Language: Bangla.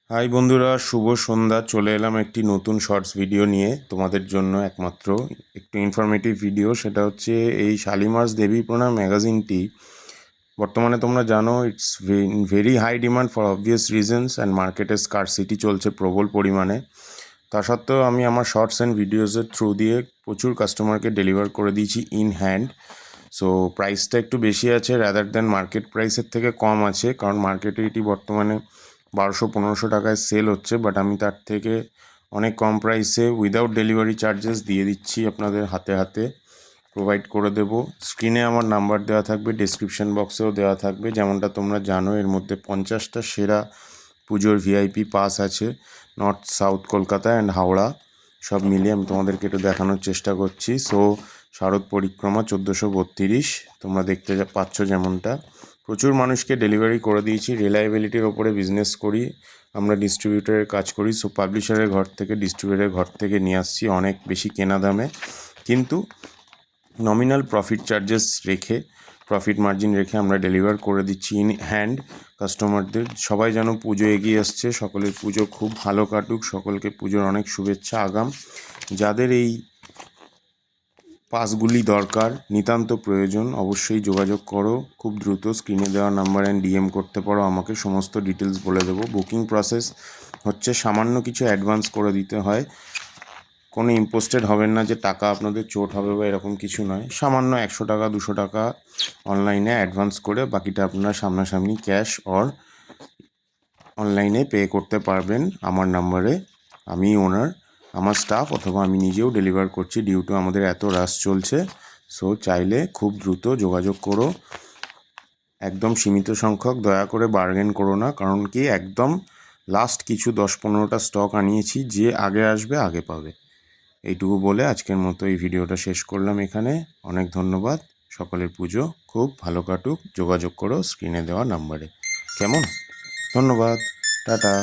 হাই বন্ধুরা, শুভ সন্ধ্যা। চলে এলাম একটি নতুন শর্টস ভিডিও নিয়ে তোমাদের জন্য। একমাত্র একটু ইনফরমেটিভ ভিডিও, সেটা হচ্ছে এই শালিমার্স দেবী প্রণাম ম্যাগাজিনটি বর্তমানে তোমরা জানো it's very high demand for obvious reasons and মার্কেটে স্কারসিটি চলছে প্রবল পরিমাণে। তা সত্ত্বেও আমি আমার শর্টস অ্যান্ড ভিডিওসের থ্রু দিয়ে প্রচুর কাস্টমারকে ডেলিভার করে দিয়েছি ইন হ্যান্ড। সো প্রাইসটা একটু বেশি আছে, রাদার দ্যান মার্কেট প্রাইসের থেকে কম আছে, কারণ মার্কেটে এটি বর্তমানে 1200-1500 টাকায় সেল হচ্ছে, বাট আমি তার থেকে অনেক কম প্রাইসে উইদাউট ডেলিভারি চার্জেস দিয়ে দিচ্ছি, আপনাদের হাতে হাতে প্রোভাইড করে দেব। স্ক্রিনে আমার নাম্বার দেওয়া থাকবে, ডেসক্রিপশন বক্সেও দেওয়া থাকবে। যেমনটা তোমরা জানো, এর মধ্যে 50টা সেরা পুজোর ভিআইপি পাস আছে north south Kolkata and Howrah সব মিলিয়ে আমি তোমাদেরকে একটু দেখানোর চেষ্টা করছি। সো শারদ পরিক্রমা 1432 তোমরা দেখতে পাচ্ছ, যেমনটা প্রচুর মানুষকে ডেলিভারি করে দিয়েছি। রিলায়েবিলিটির ওপরে বিজনেস করি আমরা, ডিস্ট্রিবিউটরের কাজ করি। সো পাবলিশারের ঘর থেকে, ডিস্ট্রিবিউটরের ঘর থেকে নিয়ে আসছি অনেক বেশি কেনা দামে, কিন্তু নমিনাল প্রফিট চার্জেস রেখে, প্রফিট মার্জিন রেখে আমরা ডেলিভার করে দিচ্ছি ইন হ্যান্ড কাস্টমারদের। সবাই যেন পুজো এগিয়ে আসছে, সকলের পুজো খুব ভালো কাটুক, সকলকে পুজোর অনেক শুভেচ্ছা আগাম। যাদের এই পাসগুলি দরকার, নিতান্ত প্রয়োজন, অবশ্যই যোগাযোগ করো খুব দ্রুত। স্ক্রিনে দেওয়া নাম্বার অ্যান্ড ডিএম করতে পারো আমাকে, সমস্ত ডিটেলস বলে দেবো। বুকিং প্রসেস হচ্ছে সামান্য কিছু অ্যাডভান্স করে দিতে হয়, কোনো ইম্পোস্টেড হবেন না যে টাকা আপনাদের চোট হবে বা এরকম কিছু নয়। সামান্য 100 টাকা 200 টাকা অনলাইনে অ্যাডভান্স করে বাকিটা আপনারা সামনাসামনি ক্যাশ অর অনলাইনে পে করতে পারবেন আমার নাম্বারে। আমি ওনার, আমার স্টাফ অথবা আমি নিজেও ডেলিভার করছি ডিউ টু আমাদের এত রাশ চলছে। সো চাইলে খুব দ্রুত যোগাযোগ করো, একদম সীমিত সংখ্যক, দয়া করে বার্গেন করো না, কারণ কি একদম লাস্ট কিছু 10-15টা স্টক আনিয়েছি, যে আগে আসবে আগে পাবে। এইটুকু বলে আজকের মতো এই ভিডিওটা শেষ করলাম এখানে। অনেক ধন্যবাদ, সকলের পুজো খুব ভালো কাটুক। যোগাযোগ করো স্ক্রিনে দেওয়া নাম্বারে, কেমন? ধন্যবাদ, টাটা।